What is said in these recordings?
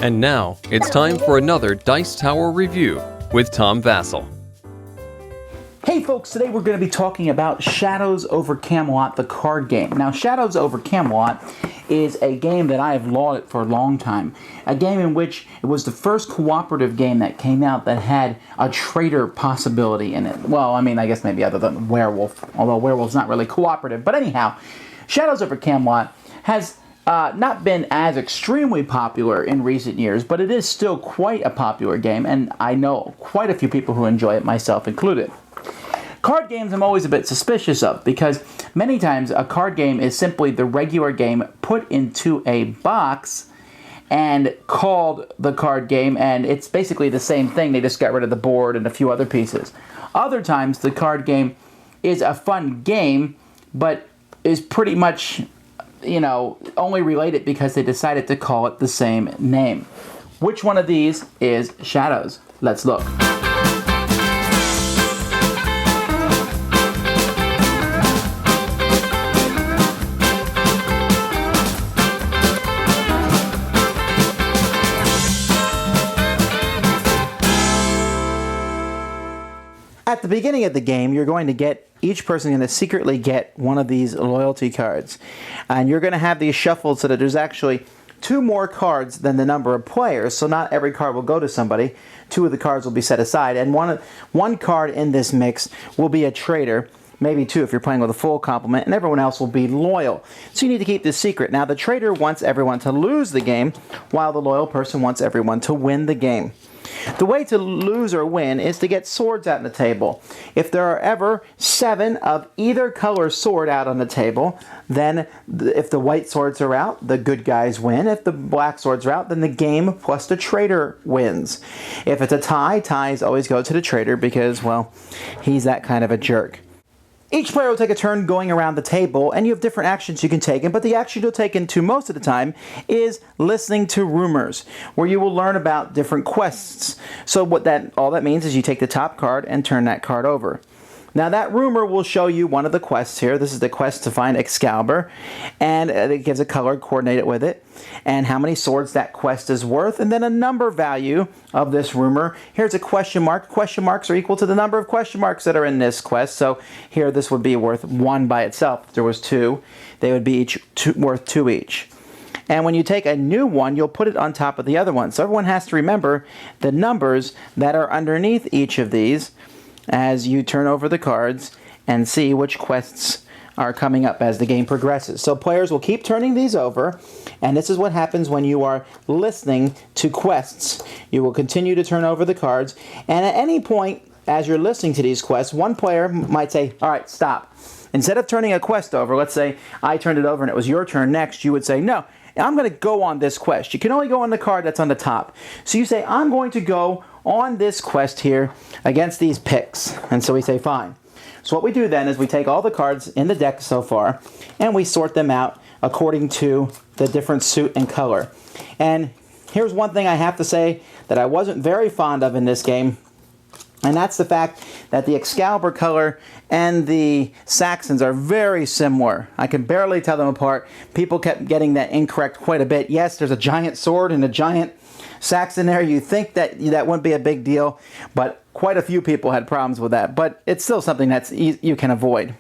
And now, it's time for another Dice Tower review with Tom Vasel. Hey folks, today we're going to be talking about Shadows over Camelot, the card game. Now, Shadows over Camelot is a game that I have lauded for a long time. A game in which it was the first cooperative game that came out that had a traitor possibility in it. Well, I mean, I guess maybe other than Werewolf, although Werewolf's not really cooperative. But anyhow, Shadows over Camelot has not been as extremely popular in recent years, but it is still quite a popular game, and I know quite a few people who enjoy it, myself included. Card games I'm always a bit suspicious of, because many times a card game is simply the regular game put into a box and called the card game, and it's basically the same thing. They just got rid of the board and a few other pieces. Other times the card game is a fun game, but is pretty much, only related because they decided to call it the same name. Which one of these is Shadows? Let's look. At the beginning of the game, you're going to get, each person is going to secretly get one of these loyalty cards. And you're going to have these shuffled so that there's actually 2 more cards than the number of players. So not every card will go to somebody. 2 of the cards will be set aside. And one card in this mix will be a traitor. Maybe 2 if you're playing with a full complement, and everyone else will be loyal. So you need to keep this secret. Now, the traitor wants everyone to lose the game, while the loyal person wants everyone to win the game. The way to lose or win is to get swords out on the table. If there are ever 7 of either color sword out on the table, then if the white swords are out, the good guys win. If the black swords are out, then the game plus the traitor wins. If it's a tie, ties always go to the traitor because, well, he's that kind of a jerk. Each player will take a turn going around the table, and you have different actions you can take, but the action you'll take into most of the time is listening to rumors, where you will learn about different quests. So all that means is you take the top card and turn that card over. Now that rumor will show you one of the quests here. This is the quest to find Excalibur, and it gives a color coordinated with it, and how many swords that quest is worth, and then a number value of this rumor. Here's a question mark. Question marks are equal to the number of question marks that are in this quest, so here this would be worth 1 by itself. If there was 2, they would be worth 2 each. And when you take a new one, you'll put it on top of the other one. So everyone has to remember the numbers that are underneath each of these as you turn over the cards and see which quests are coming up as the game progresses. So players will keep turning these over, and this is what happens when you are listening to quests. You will continue to turn over the cards, and at any point as you're listening to these quests, one player might say, all right, stop. Instead of turning a quest over, let's say I turned it over and it was your turn next, you would say, no, I'm going to go on this quest. You can only go on the card that's on the top. So you say, I'm going to go on this quest here against these picks. And so we say, fine. So what we do then is we take all the cards in the deck so far, and we sort them out according to the different suit and color. And here's one thing I have to say that I wasn't very fond of in this game, and that's the fact that the Excalibur color and the Saxons are very similar. I can barely tell them apart. People kept getting that incorrect quite a bit. Yes, there's a giant sword and a giant Saxon there. You think that wouldn't be a big deal, but quite a few people had problems with that. But it's still something that's you can avoid.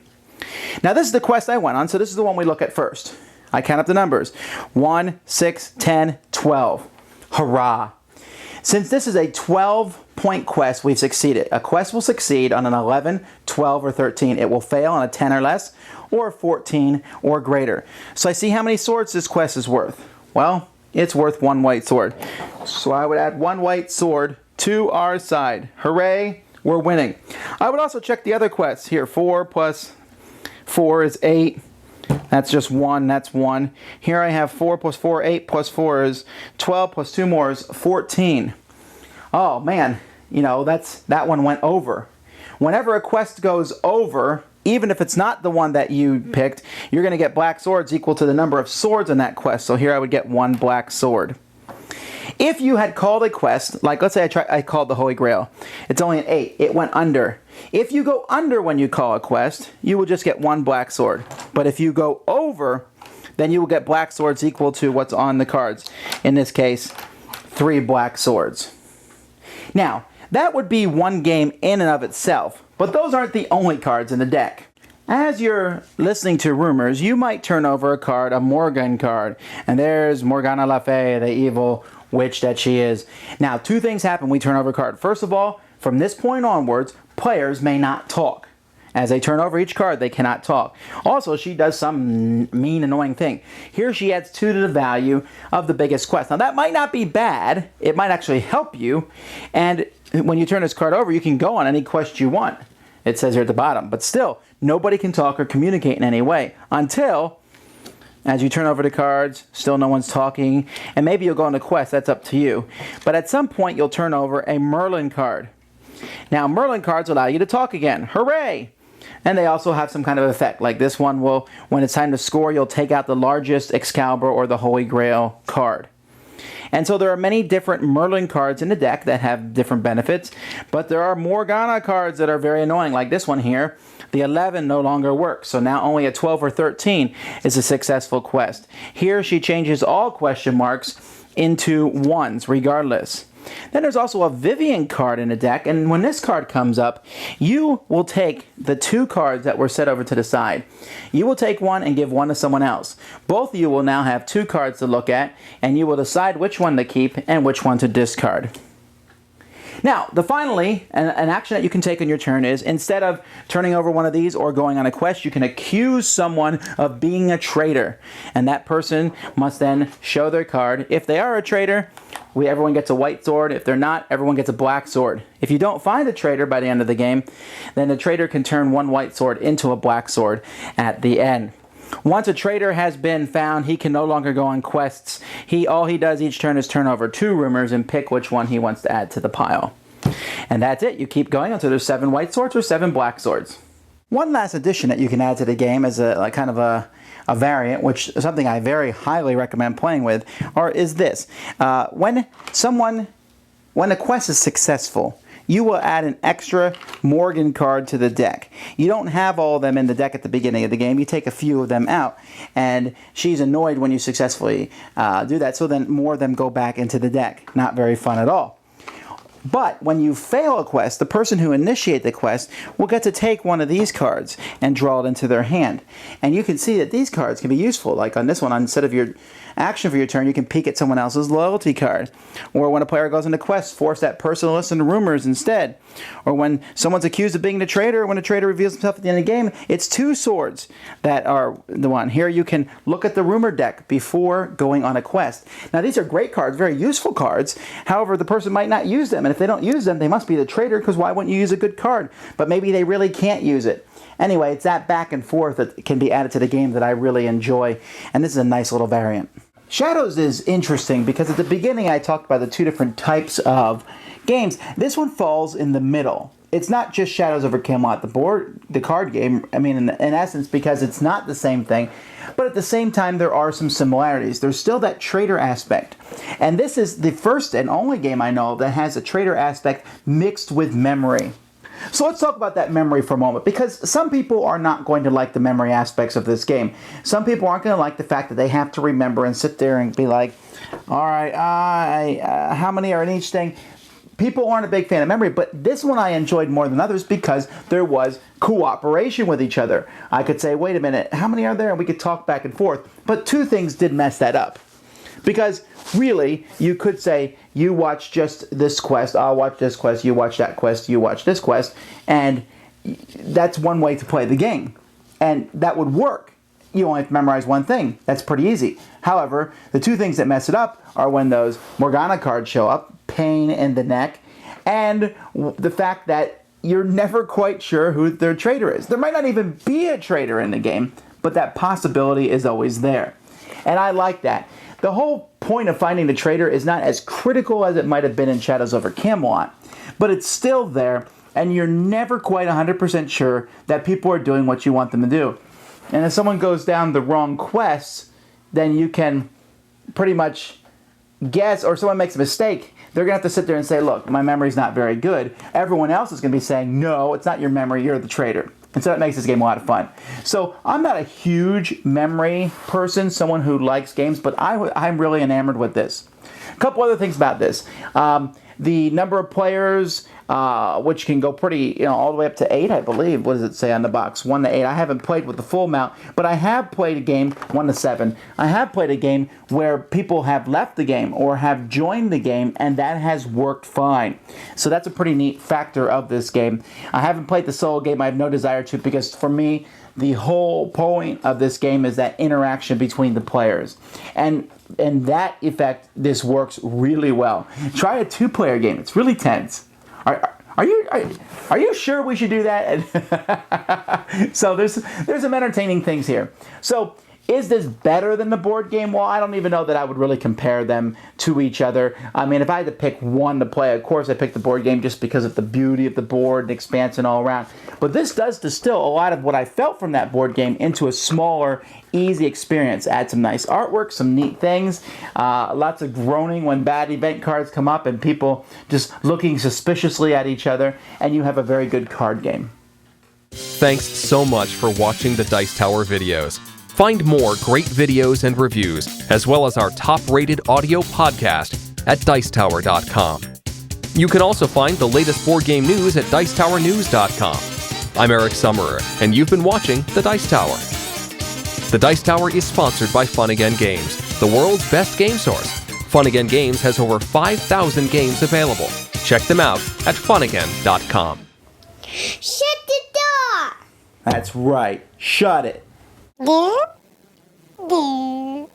Now this is the quest I went on, so this is the one we look at first. I count up the numbers. 1, 6, 10, 12. Hurrah! Since this is a 12-point quest, we've succeeded. A quest will succeed on an 11, 12, or 13. It will fail on a 10 or less, or 14 or greater. So I see how many swords this quest is worth. Well, it's worth 1 white sword. So I would add 1 white sword to our side. Hooray, we're winning. I would also check the other quests. Here, 4 plus 4 is 8. That's just 1, that's 1. Here I have 4 plus 4, 8 plus 4 is 12 plus 2 more is 14. Oh man, that one went over. Whenever a quest goes over, even if it's not the one that you picked, you're going to get black swords equal to the number of swords in that quest. So here I would get 1 black sword. If you had called a quest, like let's say I called the Holy Grail, it's only an 8, it went under. If you go under when you call a quest, you will just get 1 black sword. But if you go over, then you will get black swords equal to what's on the cards. In this case, 3 black swords. Now, that would be one game in and of itself, but those aren't the only cards in the deck. As you're listening to rumors, you might turn over a card, a Morgan card, and there's Morgana Le Fay, the evil witch that she is. Now, 2 things happen when we turn over a card. First of all, from this point onwards, players may not talk. As they turn over each card, they cannot talk. Also, she does some mean, annoying thing. Here she adds 2 to the value of the biggest quest. Now, that might not be bad. It might actually help you. And when you turn this card over, you can go on any quest you want. It says here at the bottom. But still, nobody can talk or communicate in any way until, as you turn over the cards, still no one's talking. And maybe you'll go on a quest. That's up to you. But at some point, you'll turn over a Merlin card. Now, Merlin cards allow you to talk again. Hooray! And they also have some kind of effect. Like this one will, when it's time to score, you'll take out the largest Excalibur or the Holy Grail card. And so there are many different Merlin cards in the deck that have different benefits, but there are Morgana cards that are very annoying, like this one here. The 11 no longer works, so now only a 12 or 13 is a successful quest. Here she changes all question marks into 1s regardless. Then there's also a Vivian card in the deck, and when this card comes up, you will take the 2 cards that were set over to the side. You will take one and give one to someone else. Both of you will now have 2 cards to look at, and you will decide which one to keep and which one to discard. Now, finally, an action that you can take on your turn is, instead of turning over one of these or going on a quest, you can accuse someone of being a traitor. And that person must then show their card. If they are a traitor, everyone gets a white sword. If they're not, everyone gets a black sword. If you don't find a traitor by the end of the game, then the traitor can turn one white sword into a black sword at the end. Once a traitor has been found, he can no longer go on quests. All he does each turn is turn over 2 rumors and pick which one he wants to add to the pile. And that's it. You keep going until there's 7 white swords or 7 black swords. One last addition that you can add to the game as a kind of a variant, which is something I very highly recommend playing with, is this. When a quest is successful, you will add an extra Morgan card to the deck. You don't have all of them in the deck at the beginning of the game. You take a few of them out, and she's annoyed when you successfully do that, so then more of them go back into the deck. Not very fun at all. But when you fail a quest, the person who initiates the quest will get to take one of these cards and draw it into their hand. And you can see that these cards can be useful. Like on this one, instead of your action for your turn, you can peek at someone else's loyalty card. Or when a player goes into quest, force that person to listen to rumors instead. Or when someone's accused of being a traitor, when a traitor reveals himself at the end of the game, it's 2 swords that are the one. Here you can look at the rumor deck before going on a quest. Now these are great cards, very useful cards. However, the person might not use them. And if they don't use them, they must be the traitor, because why wouldn't you use a good card? But maybe they really can't use it. Anyway, it's that back and forth that can be added to the game that I really enjoy. And this is a nice little variant. Shadows is interesting because at the beginning I talked about the 2 different types of games. This one falls in the middle. It's not just Shadows over Camelot, the card game, I mean, in essence, because it's not the same thing. But at the same time, there are some similarities. There's still that traitor aspect. And this is the first and only game I know of that has a traitor aspect mixed with memory. So let's talk about that memory for a moment, because some people are not going to like the memory aspects of this game. Some people aren't going to like the fact that they have to remember and sit there and be like, all right, how many are in each thing? People aren't a big fan of memory, but this one I enjoyed more than others because there was cooperation with each other. I could say, wait a minute, how many are there? And we could talk back and forth. But 2 things did mess that up. Because really, you could say, you watch just this quest, I'll watch this quest, you watch that quest, you watch this quest, and that's one way to play the game. And that would work. You only have to memorize one thing. That's pretty easy. However, the 2 things that mess it up are when those Morgana cards show up, pain in the neck, and the fact that you're never quite sure who their traitor is. There might not even be a traitor in the game, but that possibility is always there. And I like that. The whole point of finding the traitor is not as critical as it might have been in Shadows over Camelot, but it's still there, and you're never quite 100% sure that people are doing what you want them to do. And if someone goes down the wrong quests, then you can pretty much guess, or someone makes a mistake, they're going to have to sit there and say, look, my memory's not very good. Everyone else is going to be saying, no, it's not your memory, you're the traitor. And so that makes this game a lot of fun. So I'm not a huge memory person, someone who likes games, but I'm really enamored with this. A couple other things about this. The number of players, which can go pretty, all the way up to 8, I believe. What does it say on the box? 1 to 8. I haven't played with the full amount, but I have played a game, 1 to 7. I have played a game where people have left the game or have joined the game, and that has worked fine. So that's a pretty neat factor of this game. I haven't played the solo game. I have no desire to, because for me, the whole point of this game is that interaction between the players. And in that effect, this works really well. Try a 2-player game. It's really tense. Are you sure we should do that? So there's some entertaining things here. So is this better than the board game? Well, I don't even know that I would really compare them to each other. I mean, if I had to pick one to play, of course I picked the board game just because of the beauty of the board and expansion all around. But this does distill a lot of what I felt from that board game into a smaller, easy experience. Add some nice artwork, some neat things, lots of groaning when bad event cards come up and people just looking suspiciously at each other, and you have a very good card game. Thanks so much for watching the Dice Tower videos. Find more great videos and reviews, as well as our top-rated audio podcast at Dicetower.com. You can also find the latest board game news at Dicetowernews.com. I'm Eric Summerer, and you've been watching The Dice Tower. The Dice Tower is sponsored by Fun Again Games, the world's best game source. Fun Again Games has over 5,000 games available. Check them out at funagain.com. Shut the door! That's right. Shut it. There.